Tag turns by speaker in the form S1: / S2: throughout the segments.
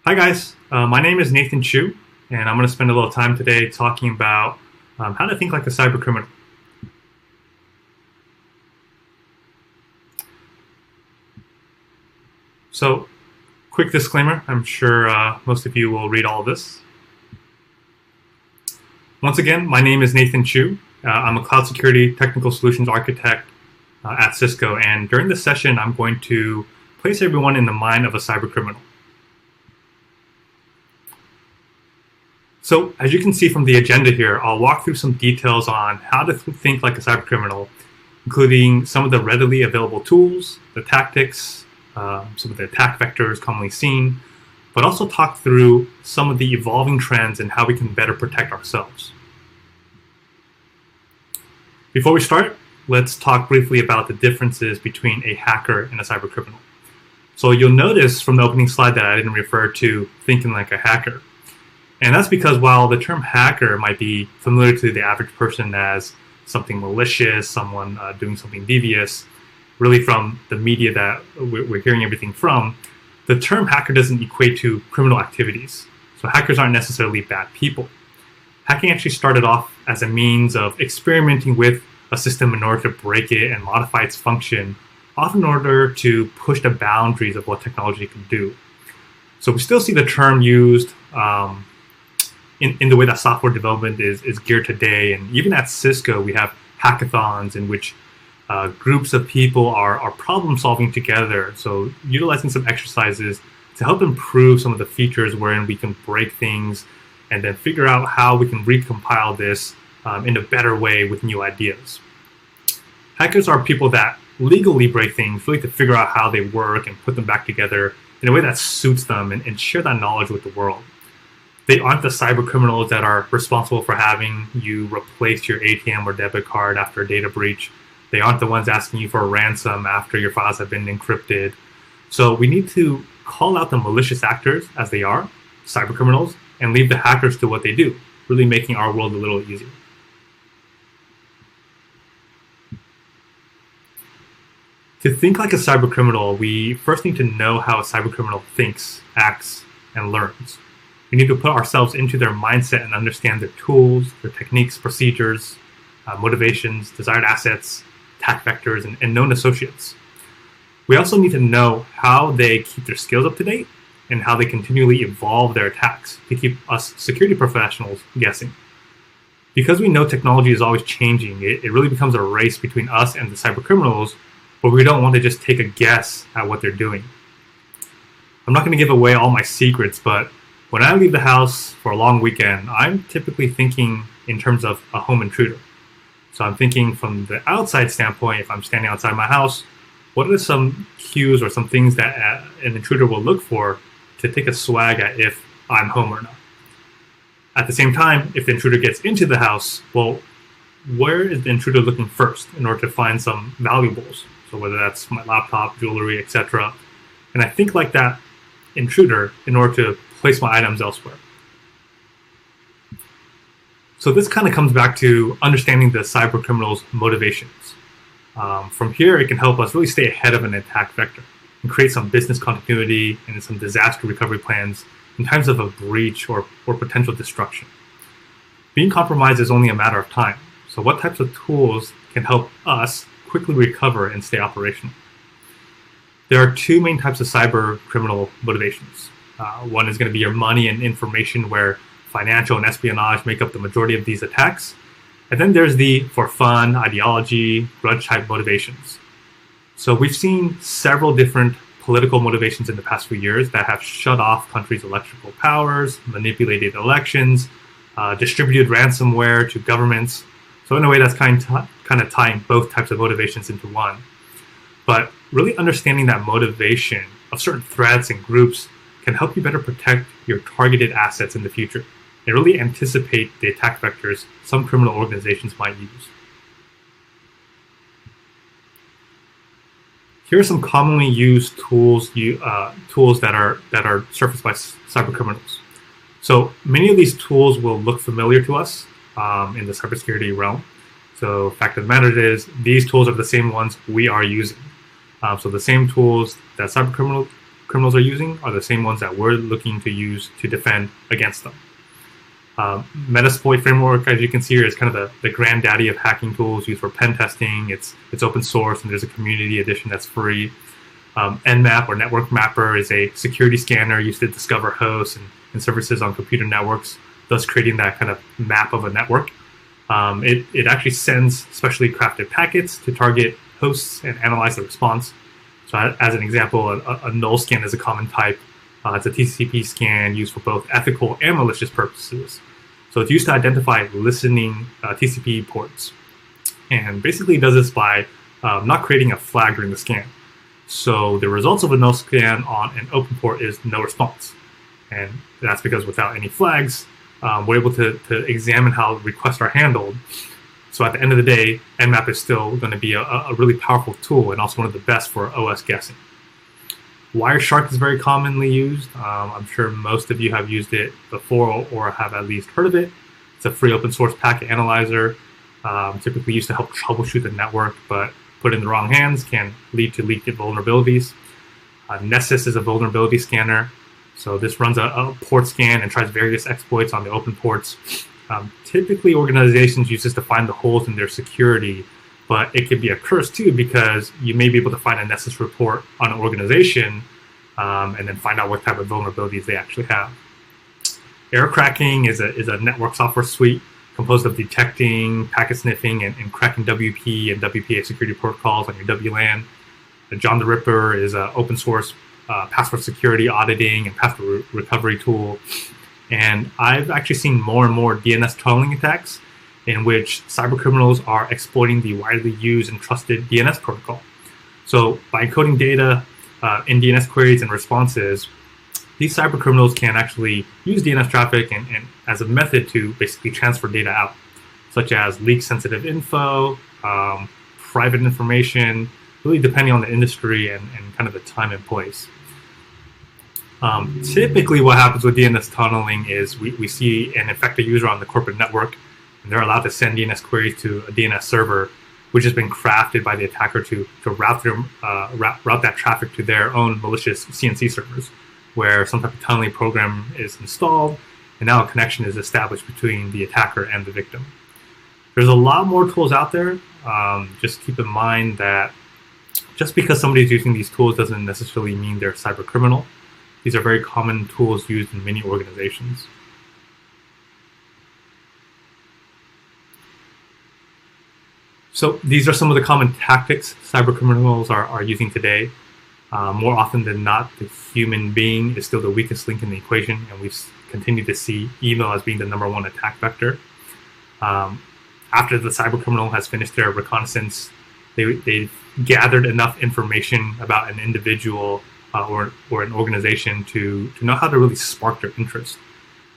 S1: Hi guys, my name is Nathan Chu, and I'm going to spend a little time today talking about how to think like a cybercriminal. So, quick disclaimer, I'm sure most of you will read all of this. Once again, my name is Nathan Chu. I'm a cloud security technical solutions architect at Cisco, and during this session, I'm going to place everyone in the mind of a cybercriminal. So as you can see from the agenda here, I'll walk through some details on how to think like a cybercriminal, including some of the readily available tools, the tactics, some of the attack vectors commonly seen, but also talk through some of the evolving trends and how we can better protect ourselves. Before we start, let's talk briefly about the differences between a hacker and a cybercriminal. So you'll notice from the opening slide that I didn't refer to thinking like a hacker. And that's because while the term hacker might be familiar to the average person as something malicious, someone doing something devious, really from the media that we're hearing everything from, the term hacker doesn't equate to criminal activities. So hackers aren't necessarily bad people. Hacking actually started off as a means of experimenting with a system in order to break it and modify its function, often in order to push the boundaries of what technology can do. So we still see the term used in the way that software development is geared today. And even at Cisco, we have hackathons in which groups of people are problem solving together. So utilizing some exercises to help improve some of the features wherein we can break things and then figure out how we can recompile this in a better way with new ideas. Hackers are people that legally break things, really to figure out how they work and put them back together in a way that suits them and share that knowledge with the world. They aren't the cyber criminals that are responsible for having you replace your ATM or debit card after a data breach. They aren't the ones asking you for a ransom after your files have been encrypted. So we need to call out the malicious actors as they are, cyber criminals, and leave the hackers to what they do, really making our world a little easier. To think like a cyber criminal, we first need to know how a cyber criminal thinks, acts, and learns. We need to put ourselves into their mindset and understand their tools, their techniques, procedures, motivations, desired assets, attack vectors, and known associates. We also need to know how they keep their skills up to date and how they continually evolve their attacks to keep us security professionals guessing. Because we know technology is always changing, it really becomes a race between us and the cyber criminals, where we don't want to just take a guess at what they're doing. I'm not going to give away all my secrets, but when I leave the house for a long weekend, I'm typically thinking in terms of a home intruder. So I'm thinking from the outside standpoint, if I'm standing outside my house, what are some cues or some things that an intruder will look for to take a swag at if I'm home or not? At the same time, if the intruder gets into the house, well, where is the intruder looking first in order to find some valuables? So whether that's my laptop, jewelry, etc. And I think like that intruder in order to place my items elsewhere. So this kind of comes back to understanding the cyber criminal's motivations. From here, it can help us really stay ahead of an attack vector and create some business continuity and some disaster recovery plans in times of a breach or potential destruction. Being compromised is only a matter of time. So what types of tools can help us quickly recover and stay operational? There are two main types of cyber criminal motivations. One is going to be your money and information, where financial and espionage make up the majority of these attacks. And then there's the for fun, ideology, grudge type motivations. So we've seen several different political motivations in the past few years that have shut off countries' electrical powers, manipulated elections, distributed ransomware to governments. So in a way, that's kind of tying both types of motivations into one. But really understanding that motivation of certain threats and groups can help you better protect your targeted assets in the future and really anticipate the attack vectors some criminal organizations might use. Here are some commonly used tools that are surfaced by cyber criminals. So many of these tools will look familiar to us in the cybersecurity realm. So fact of the matter is, these tools are the same ones we are using. So the same tools that cyber cybercriminals are using are the same ones that we're looking to use to defend against them. Metasploit framework, as you can see here, is kind of the granddaddy of hacking tools used for pen testing. It's open source, and there's a community edition that's free. Nmap, or Network Mapper, is a security scanner used to discover hosts and services on computer networks, thus creating that kind of map of a network. It actually sends specially crafted packets to target hosts and analyze the response. So as an example, a null scan is a common type. It's a TCP scan used for both ethical and malicious purposes. So it's used to identify listening TCP ports. And basically it does this by not creating a flag during the scan. So the results of a null scan on an open port is no response. And that's because without any flags, we're able to examine how requests are handled. So at the end of the day, Nmap is still going to be a really powerful tool and also one of the best for OS guessing. Wireshark is very commonly used. I'm sure most of you have used it before or have at least heard of it. It's a free open source packet analyzer, typically used to help troubleshoot the network, but put in the wrong hands can lead to leaked vulnerabilities. Nessus is a vulnerability scanner. So this runs a port scan and tries various exploits on the open ports. Typically, organizations use this to find the holes in their security, but it can be a curse too, because you may be able to find a Nessus report on an organization and then find out what type of vulnerabilities they actually have. Error cracking is a network software suite composed of detecting, packet sniffing, and cracking WP and WPA security protocols on your WLAN. John the Ripper is an open source password security auditing and password recovery tool. And I've actually seen more and more DNS tunneling attacks in which cybercriminals are exploiting the widely used and trusted DNS protocol. So by encoding data in DNS queries and responses, these cybercriminals can actually use DNS traffic and as a method to basically transfer data out, such as leak sensitive info, private information, really depending on the industry and kind of the time and place. Typically what happens with DNS tunneling is we see an infected user on the corporate network, and they're allowed to send DNS queries to a DNS server, which has been crafted by the attacker to route that traffic to their own malicious CNC servers, where some type of tunneling program is installed, and now a connection is established between the attacker and the victim. There's a lot more tools out there. Just keep in mind that just because somebody's using these tools doesn't necessarily mean they're cyber criminal. These are very common tools used in many organizations. So these are some of the common tactics cybercriminals are using today. More often than not, the human being is still the weakest link in the equation, and we've continued to see email as being the #1 attack vector. After the cybercriminal has finished their reconnaissance, they've gathered enough information about an individual or an organization to know how to really spark their interest,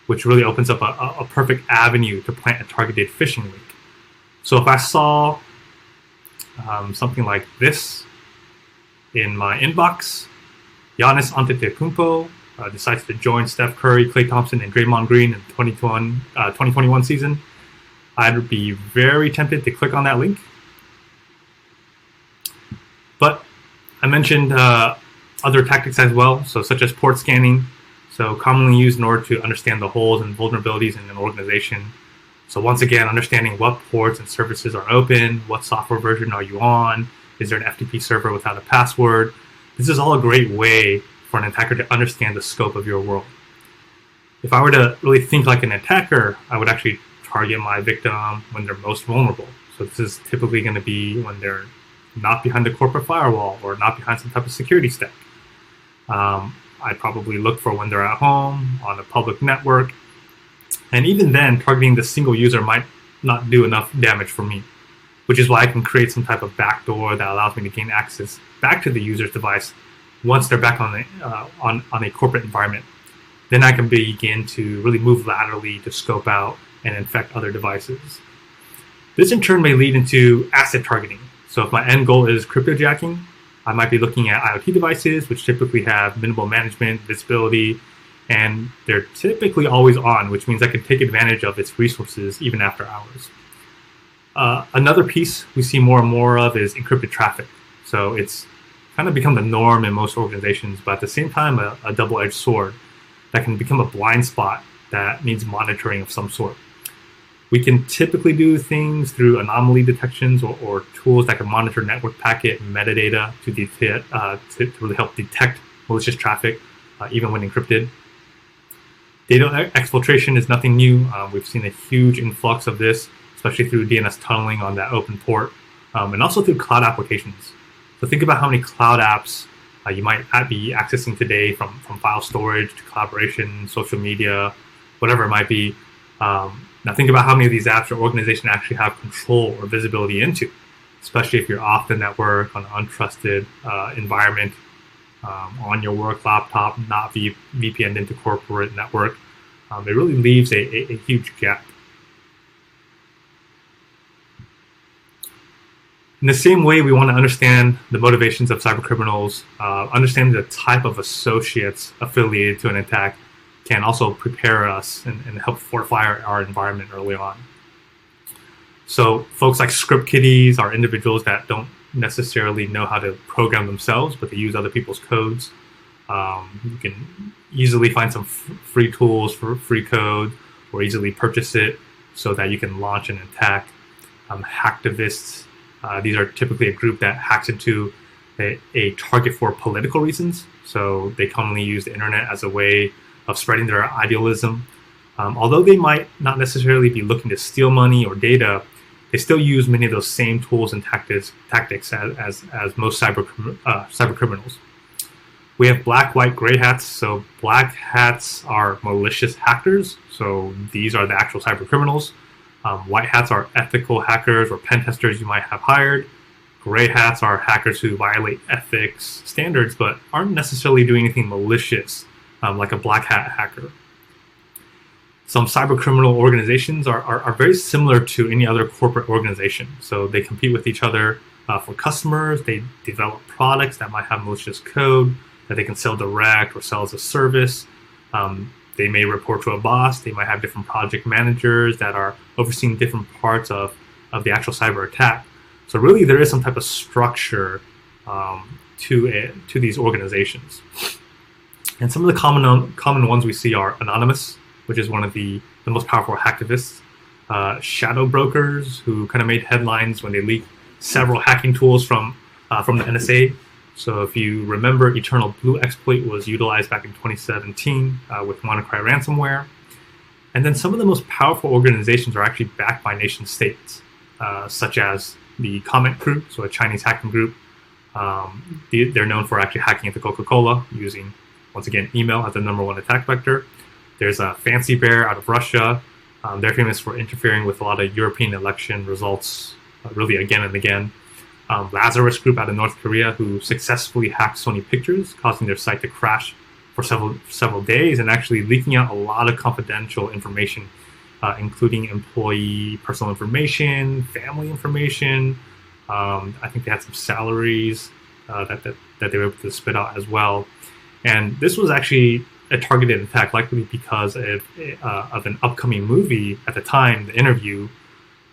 S1: which really opens up a perfect avenue to plant a targeted phishing link. So if I saw something like this in my inbox, Giannis Antetokounmpo decides to join Steph Curry, Klay Thompson, and Draymond Green in the 2021 season, I'd be very tempted to click on that link. But I mentioned other tactics as well, so such as port scanning, so commonly used in order to understand the holes and vulnerabilities in an organization. So once again, understanding what ports and services are open, what software version are you on, is there an FTP server without a password? This is all a great way for an attacker to understand the scope of your world. If I were to really think like an attacker, I would actually target my victim when they're most vulnerable. So this is typically going to be when they're not behind the corporate firewall or not behind some type of security stack. I'd probably look for when they're at home, on a public network. And even then, targeting the single user might not do enough damage for me, which is why I can create some type of backdoor that allows me to gain access back to the user's device once they're back on a corporate environment. Then I can begin to really move laterally to scope out and infect other devices. This in turn may lead into asset targeting. So if my end goal is cryptojacking, I might be looking at IoT devices, which typically have minimal management, visibility, and they're typically always on, which means I can take advantage of its resources even after hours. Another piece we see more and more of is encrypted traffic. So it's kind of become the norm in most organizations, but at the same time, a double-edged sword that can become a blind spot that needs monitoring of some sort. We can typically do things through anomaly detections or tools that can monitor network packet metadata to really help detect malicious traffic, even when encrypted. Data exfiltration is nothing new. We've seen a huge influx of this, especially through DNS tunneling on that open port, and also through cloud applications. So think about how many cloud apps you might be accessing today, from file storage to collaboration, social media, whatever it might be. Now think about how many of these apps your organization actually have control or visibility into, especially if you're off the network on an untrusted environment, on your work laptop, not VPN'd into corporate network. It really leaves a huge gap. In the same way, we want to understand the motivations of cybercriminals, understand the type of associates affiliated to an attack can also prepare us and help fortify our environment early on. So folks like script kiddies are individuals that don't necessarily know how to program themselves, but they use other people's codes. You can easily find some free tools for free code, or easily purchase it so that you can launch an attack. Hacktivists, these are typically a group that hacks into a target for political reasons. So they commonly use the internet as a way of spreading their idealism. Although they might not necessarily be looking to steal money or data, they still use many of those same tools and tactics as most cyber criminals. We have black, white, gray hats. So black hats are malicious hackers. So these are the actual cyber criminals. White hats are ethical hackers or pen testers you might have hired. Gray hats are hackers who violate ethics standards but aren't necessarily doing anything malicious, like a black hat hacker. Some cyber criminal organizations are very similar to any other corporate organization. So they compete with each other for customers. They develop products that might have malicious code that they can sell direct or sell as a service. They may report to a boss. They might have different project managers that are overseeing different parts of the actual cyber attack. So really, there is some type of structure to these organizations. And some of the common ones we see are anonymous, which is one of the most powerful hacktivists. Shadow brokers, who kind of made headlines when they leaked several hacking tools from the NSA. So if you remember, Eternal Blue exploit was utilized back in 2017 with WannaCry ransomware. And then some of the most powerful organizations are actually backed by nation states, such as the Comment Crew, so a Chinese hacking group. They're known for actually hacking into Coca-Cola using, once again, email as the #1 attack vector. There's a Fancy Bear out of Russia. They're famous for interfering with a lot of European election results, really again and again. Lazarus Group out of North Korea, who successfully hacked Sony Pictures, causing their site to crash for several days and actually leaking out a lot of confidential information, including employee personal information, family information. I think they had some salaries that they were able to spit out as well. And this was actually a targeted attack, likely because of an upcoming movie at the time, The Interview.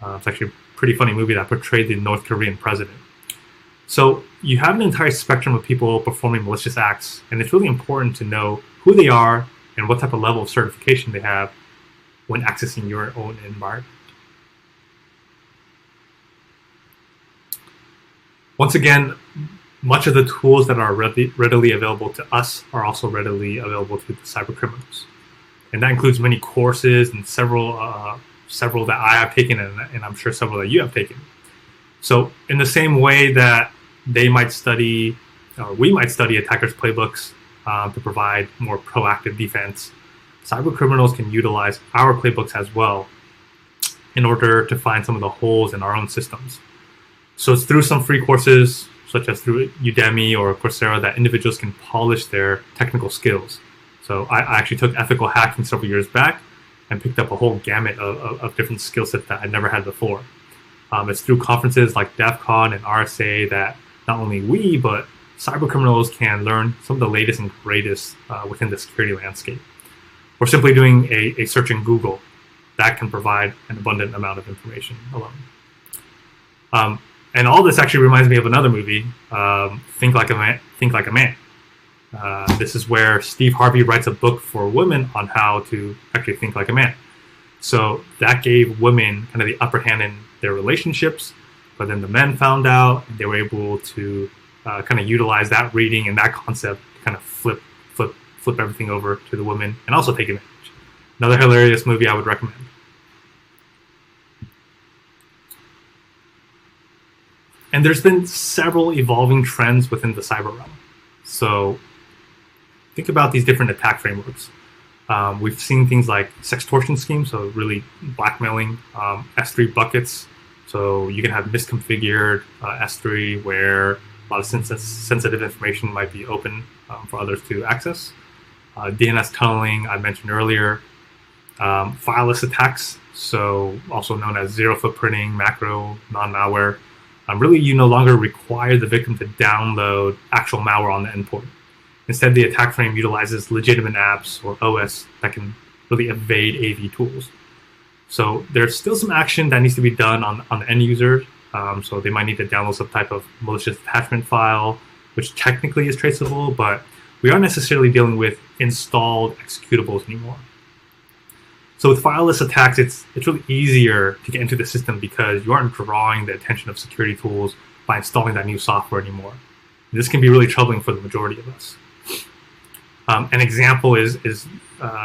S1: It's actually a pretty funny movie that portrayed the North Korean president. So you have an entire spectrum of people performing malicious acts, and it's really important to know who they are and what type of level of certification they have when accessing your own environment. Once again, much of the tools that are readily available to us are also readily available to the cyber criminals. And that includes many courses and several that I have taken, and I'm sure several that you have taken. So in the same way that they might study, or we might study attackers' playbooks to provide more proactive defense, cyber criminals can utilize our playbooks as well in order to find some of the holes in our own systems. So it's through some free courses, such as through Udemy or Coursera, that individuals can polish their technical skills. So I actually took ethical hacking several years back and picked up a whole gamut of different skill sets that I'd never had before. It's through conferences like DEF CON and RSA that not only we, but cyber criminals can learn some of the latest and greatest within the security landscape. Or simply doing a search in Google that can provide an abundant amount of information alone. And all this actually reminds me of another movie, Think Like a Man. Think Like a Man. This is where Steve Harvey writes a book for women on how to actually think like a man. So that gave women kind of the upper hand in their relationships, but then the men found out, and they were able to kind of utilize that reading and that concept to kind of flip everything over to the women and also take advantage. Another hilarious movie I would recommend. And there's been several evolving trends within the cyber realm. So think about these different attack frameworks. We've seen things like sextortion schemes, so really blackmailing, S3 buckets. So you can have misconfigured S3 where a lot of sensitive information might be open for others to access. DNS tunneling, I mentioned earlier. Fileless attacks, so also known as zero footprinting, macro, non-malware. Really, you no longer require the victim to download actual malware on the endpoint. Instead, the attack frame utilizes legitimate apps or OS that can really evade AV tools. So there's still some action that needs to be done on the end user. So they might need to download some type of malicious attachment file, which technically is traceable, but we aren't necessarily dealing with installed executables anymore. So with fileless attacks, it's really easier to get into the system because you aren't drawing the attention of security tools by installing that new software anymore. This can be really troubling for the majority of us. An example is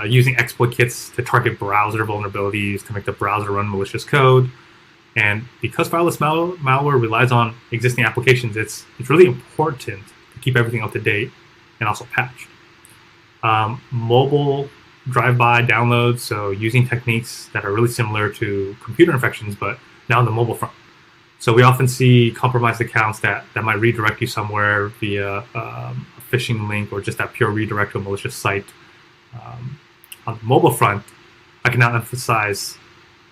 S1: using exploit kits to target browser vulnerabilities to make the browser run malicious code. And because fileless malware relies on existing applications, it's really important to keep everything up to date and also patched. Mobile drive-by downloads, so using techniques that are really similar to computer infections, but now on the mobile front. So we often see compromised accounts that might redirect you somewhere via a phishing link or just that pure redirect to a malicious site. On the mobile front, I can now emphasize,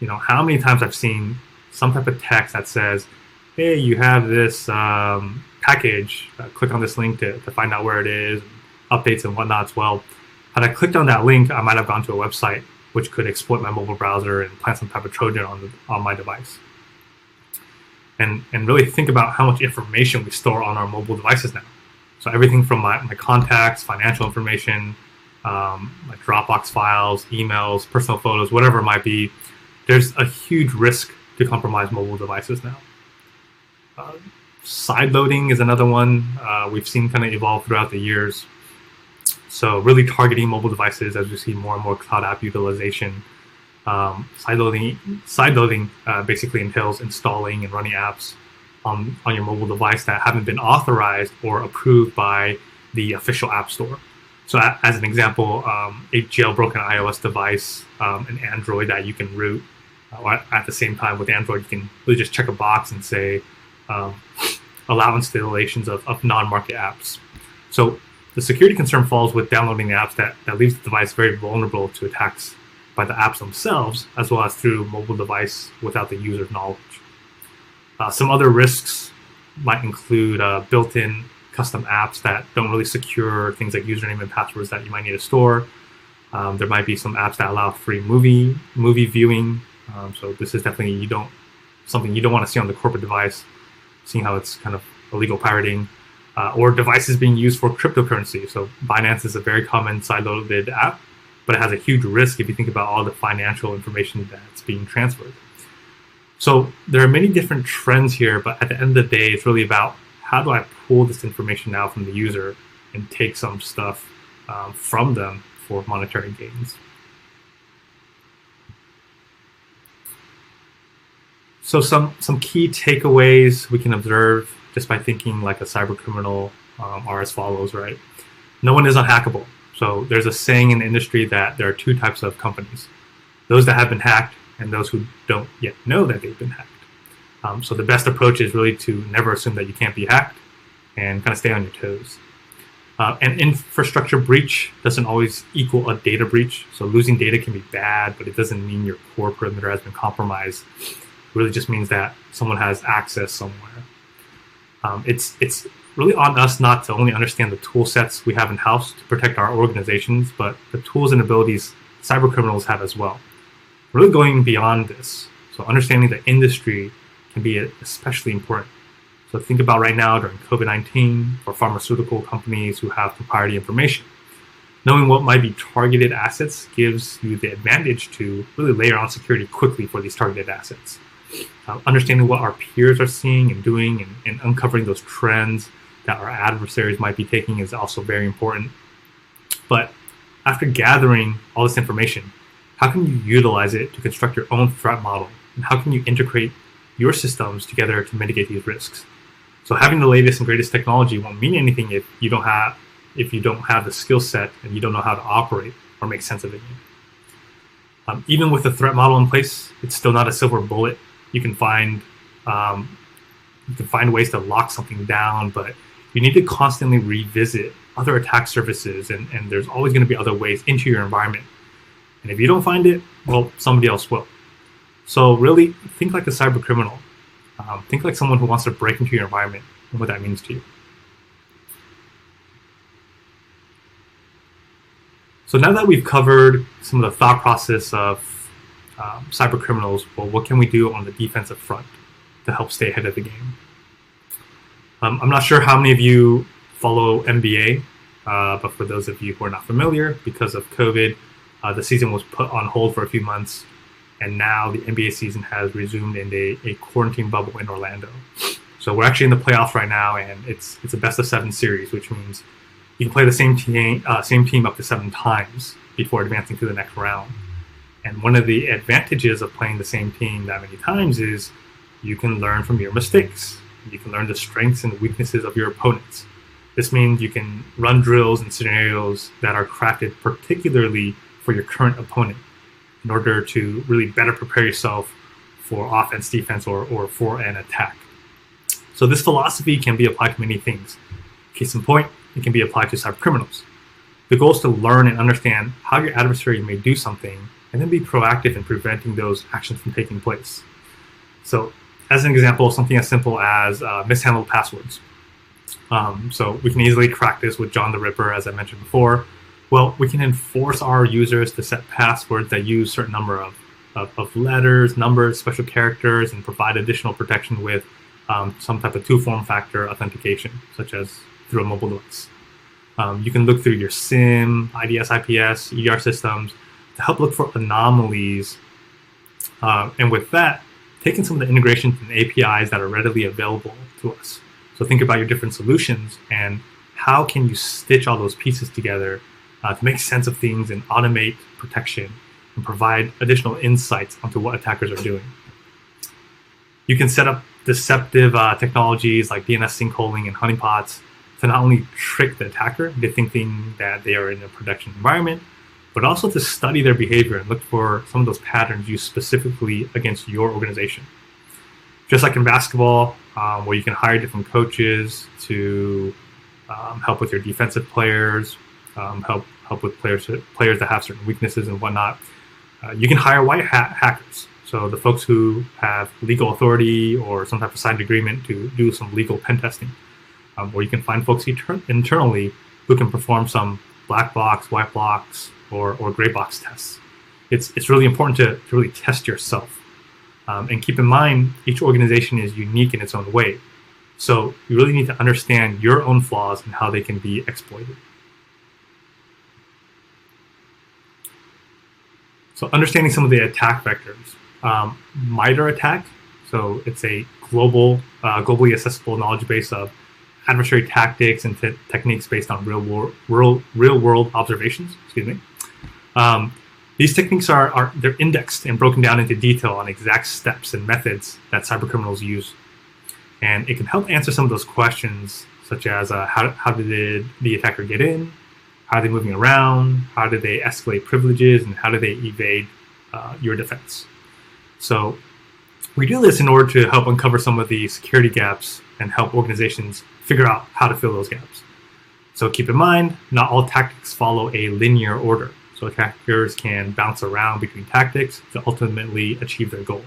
S1: how many times I've seen some type of text that says, hey, you have this package, click on this link to find out where it is, updates and whatnot as well. Had I clicked on that link, I might have gone to a website which could exploit my mobile browser and plant some type of Trojan on my device. And really think about how much information we store on our mobile devices now. So everything from my contacts, financial information, my Dropbox files, emails, personal photos, whatever it might be, there's a huge risk to compromise mobile devices now. Sideloading is another one we've seen kind of evolve throughout the years. So really targeting mobile devices as we see more and more cloud app utilization. Sideloading basically entails installing and running apps on your mobile device that haven't been authorized or approved by the official app store. So as an example, a jailbroken iOS device, an Android that you can root. At the same time with Android, you can really just check a box and say, allow installations of non-market apps. So the security concern falls with downloading the apps that leaves the device very vulnerable to attacks by the apps themselves, as well as through mobile device without the user's knowledge. Some other risks might include built-in custom apps that don't really secure things like username and passwords that you might need to store. There might be some apps that allow free movie viewing. So this is definitely something you don't want to see on the corporate device, seeing how it's kind of illegal pirating. Or devices being used for cryptocurrency. So Binance is a very common sideloaded app, but it has a huge risk if you think about all the financial information that's being transferred. So there are many different trends here, but at the end of the day, it's really about how do I pull this information now from the user and take some stuff from them for monetary gains. So some key takeaways we can observe just by thinking like a cybercriminal are as follows, right? No one is unhackable. So there's a saying in the industry that there are two types of companies: those that have been hacked and those who don't yet know that they've been hacked. So the best approach is really to never assume that you can't be hacked and kind of stay on your toes. An infrastructure breach doesn't always equal a data breach. So losing data can be bad, but it doesn't mean your core perimeter has been compromised. It really just means that someone has access somewhere. It's really on us not to only understand the tool sets we have in-house to protect our organizations, but the tools and abilities cybercriminals have as well. Really going beyond this. So understanding the industry can be especially important. So think about right now during COVID-19 for pharmaceutical companies who have proprietary information. Knowing what might be targeted assets gives you the advantage to really layer on security quickly for these targeted assets. Understanding what our peers are seeing and doing and uncovering those trends that our adversaries might be taking is also very important. But after gathering all this information, how can you utilize it to construct your own threat model? And how can you integrate your systems together to mitigate these risks? So having the latest and greatest technology won't mean anything if you don't have the skill set and you don't know how to operate or make sense of it. Even with the threat model in place, it's still not a silver bullet. You can find ways to lock something down, but you need to constantly revisit other attack surfaces, and there's always going to be other ways into your environment. And if you don't find it, well, somebody else will. So really, think like a cyber criminal. Think like someone who wants to break into your environment and what that means to you. So now that we've covered some of the thought process of cyber criminals, well, what can we do on the defensive front to help stay ahead of the game? I'm not sure how many of you follow NBA, but for those of you who are not familiar, because of COVID, the season was put on hold for a few months, and now the NBA season has resumed in a quarantine bubble in Orlando. So we're actually in the playoffs right now, and it's a best-of-7 series, which means you can play the same team up to 7 times before advancing to the next round. And one of the advantages of playing the same team that many times is you can learn from your mistakes. You can learn the strengths and weaknesses of your opponents. This means you can run drills and scenarios that are crafted particularly for your current opponent in order to really better prepare yourself for offense, defense, or for an attack. So this philosophy can be applied to many things. Case in point, it can be applied to cyber criminals. The goal is to learn and understand how your adversary may do something and then be proactive in preventing those actions from taking place. So as an example, something as simple as mishandled passwords. So we can easily crack this with John the Ripper, as I mentioned before. Well, we can enforce our users to set passwords that use a certain number of letters, numbers, special characters, and provide additional protection with some type of two-form factor authentication, such as through a mobile device. You can look through your SIM, IDS, IPS, ER systems to help look for anomalies. And with that, taking some of the integrations and APIs that are readily available to us. So think about your different solutions and how can you stitch all those pieces together to make sense of things and automate protection and provide additional insights onto what attackers are doing. You can set up deceptive technologies like DNS sinkholing and honeypots to not only trick the attacker into thinking that they are in a production environment, but also to study their behavior and look for some of those patterns used specifically against your organization. Just like in basketball, where you can hire different coaches to help with your defensive players, help with players that have certain weaknesses and whatnot. You can hire white hat hackers, so the folks who have legal authority or some type of signed agreement to do some legal pen testing. Or you can find folks internally who can perform some black box, white box, or gray box tests. It's really important to really test yourself. And keep in mind, each organization is unique in its own way. So you really need to understand your own flaws and how they can be exploited. So understanding some of the attack vectors. MITRE ATT&CK, so it's a globally accessible knowledge base of adversary tactics and techniques based on real world observations. These techniques they're indexed and broken down into detail on exact steps and methods that cybercriminals use, and it can help answer some of those questions, such as how did the attacker get in, how are they moving around, how do they escalate privileges, and how do they evade your defense. So we do this in order to help uncover some of the security gaps and help organizations figure out how to fill those gaps. So keep in mind, not all tactics follow a linear order. So attackers can bounce around between tactics to ultimately achieve their goal.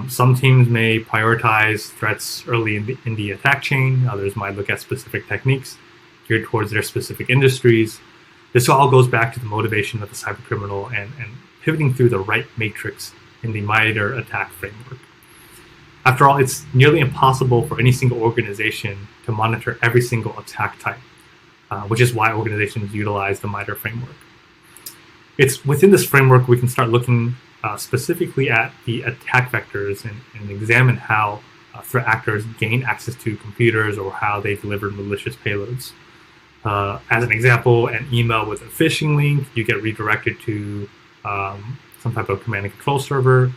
S1: Some teams may prioritize threats early in the attack chain. Others might look at specific techniques geared towards their specific industries. This all goes back to the motivation of the cybercriminal and pivoting through the right matrix in the MITRE ATT&CK framework. After all, it's nearly impossible for any single organization to monitor every single attack type, which is why organizations utilize the MITRE framework. It's within this framework we can start looking specifically at the attack vectors and examine how threat actors gain access to computers or how they deliver malicious payloads. As an example, an email with a phishing link, you get redirected to some type of command and control server,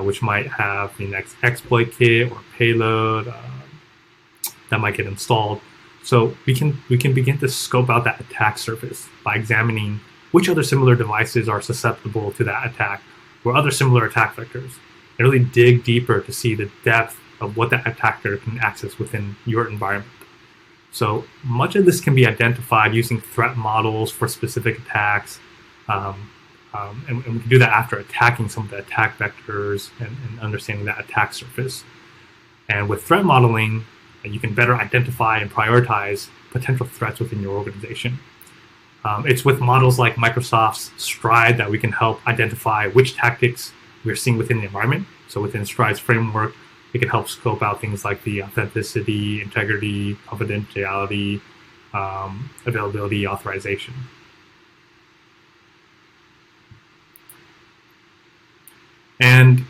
S1: which might have the next exploit kit or payload that might get installed. So we can begin to scope out that attack surface by examining which other similar devices are susceptible to that attack or other similar attack vectors, and really dig deeper to see the depth of what that attacker can access within your environment. So much of this can be identified using threat models for specific attacks, and we can do that after attacking some of the attack vectors and understanding that attack surface. And with threat modeling, you can better identify and prioritize potential threats within your organization. It's with models like Microsoft's Stride that we can help identify which tactics we're seeing within the environment. So within Stride's framework, it can help scope out things like the authenticity, integrity, confidentiality, availability, authorization. And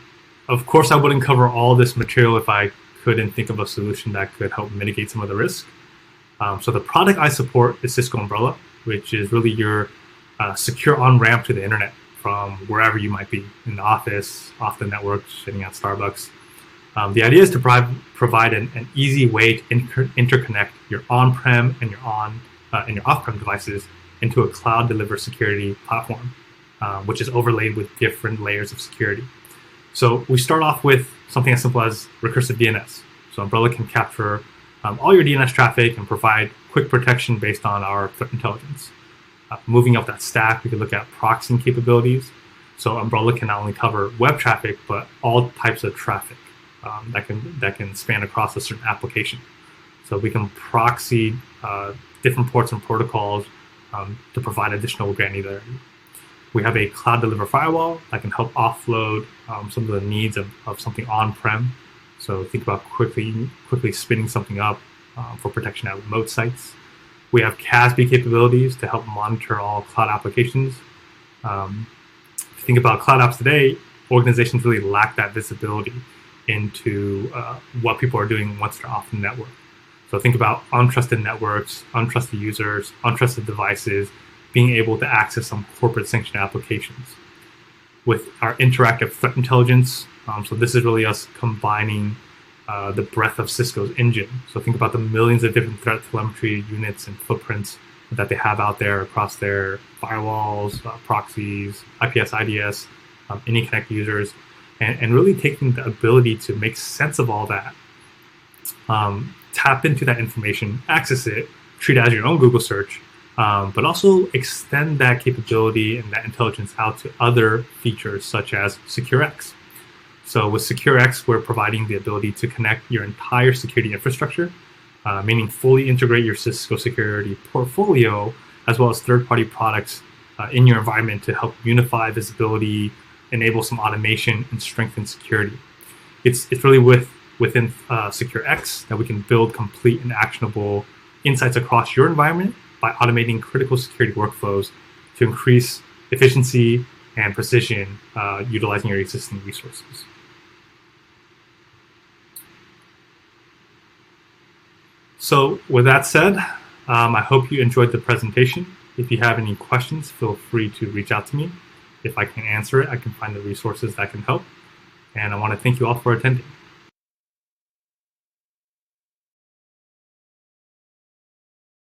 S1: of course, I wouldn't cover all this material if I couldn't think of a solution that could help mitigate some of the risk. So the product I support is Cisco Umbrella, which is really your secure on-ramp to the internet from wherever you might be, in the office, off the network, sitting at Starbucks. The idea is to provide an easy way to interconnect your on-prem and your off-prem devices into a cloud-delivered security platform, which is overlaid with different layers of security. So we start off with something as simple as recursive DNS. So Umbrella can capture all your DNS traffic and provide quick protection based on our threat intelligence. Moving up that stack, we can look at proxying capabilities. So Umbrella can not only cover web traffic, but all types of traffic that can span across a certain application. So we can proxy different ports and protocols to provide additional granularity. We have a cloud delivered firewall that can help offload some of the needs of something on-prem. So think about quickly spinning something up for protection at remote sites. We have CASB capabilities to help monitor all cloud applications. If you think about cloud apps today, organizations really lack that visibility into what people are doing once they're off the network. So think about untrusted networks, untrusted users, untrusted devices, being able to access some corporate sanctioned applications. With our interactive threat intelligence, so this is really us combining the breadth of Cisco's engine. So think about the millions of different threat telemetry units and footprints that they have out there across their firewalls, proxies, IPS, IDS, any connect users, and really taking the ability to make sense of all that, tap into that information, access it, treat it as your own Google search, but also extend that capability and that intelligence out to other features such as SecureX. So with SecureX, we're providing the ability to connect your entire security infrastructure, meaning fully integrate your Cisco security portfolio, as well as third-party products in your environment to help unify visibility, enable some automation, and strengthen security. It's really within SecureX that we can build complete and actionable insights across your environment by automating critical security workflows to increase efficiency and precision utilizing your existing resources. So with that said, I hope you enjoyed the presentation. If you have any questions, feel free to reach out to me. If I can answer it, I can find the resources that can help. And I want to thank you all for attending.